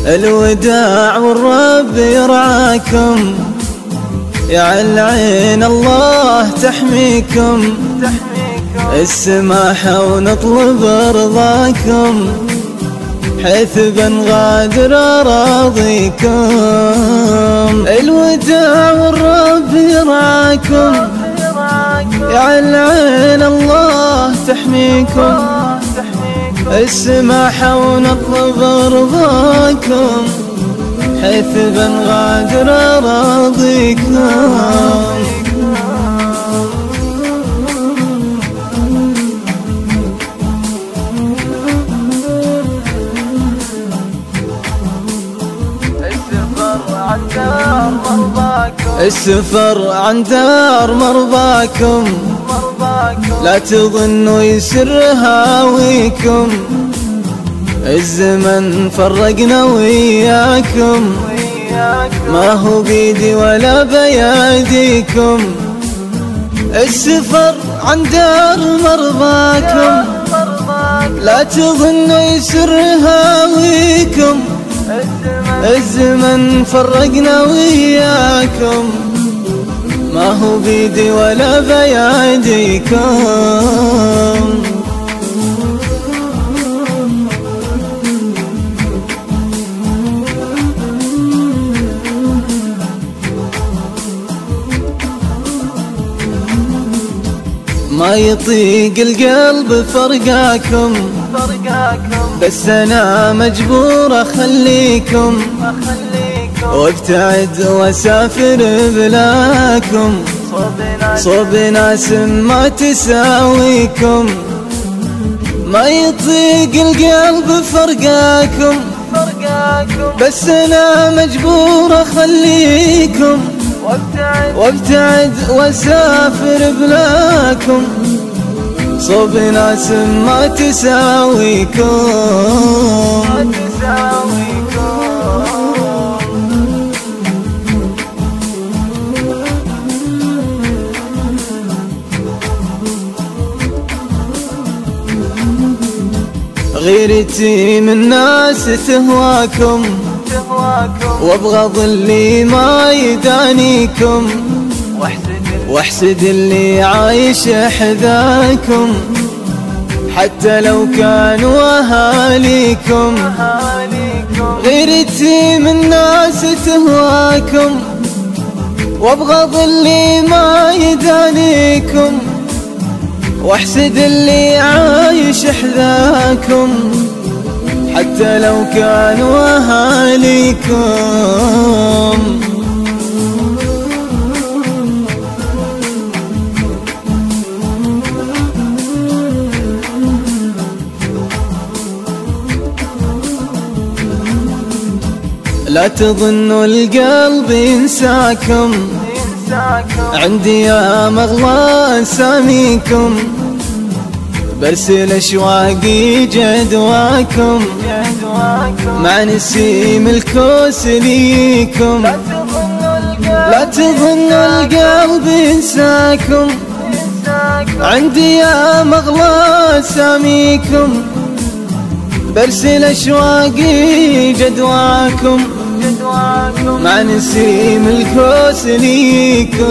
الوداع والرب يرعاكم، يا العين الله تحميكم، السماحة ونطلب رضاكم، حيث بنغادر أراضيكم. الوداع والرب يرعاكم، يا العين الله تحميكم، السماحة ونطلب رضاكم، حيث بنغادر أراضيكم. السفر عن دار مرضاكم، لا تظنوا يسر هاويكم، الزمن فرقنا وياكم، ما هو بيدي ولا بيديكم. السفر عن دار مرضاكم، لا تظنوا يسر هاويكم، الزمن فرقنا وياكم، ما هو بيدي ولا بيديكم. ما يطيق القلب فرقاكم، بس أنا مجبور أخليكم، وابتعد واسافر بلاكم، صوب ناس ما تساويكم. ما يطيق القلب فرقاكم، بس أنا مجبور أخليكم، وابتعد واسافر بلاكم، صوب ناس ما تساويكم. غيرتي من ناس تهواكم، وابغض اللي ما يدانيكم، واحسد اللي عايش حذاكم، حتى لو كانوا أهاليكم. غيرتي من ناس تهواكم، وابغض اللي ما يدانيكم، واحسد اللي عايش حذاكم، حتى لو كانوا أهاليكم. لا تظنوا القلب ينساكم، عندي يا مغلى أساميكم، برسل أشواقي جدواكم، مع نسيم الكوس ليكم. لا تظنوا القلب ينساكم، عندي يا مغلى أساميكم، برسل أشواقي جدواكم، مع نسيم الكوس ليكم.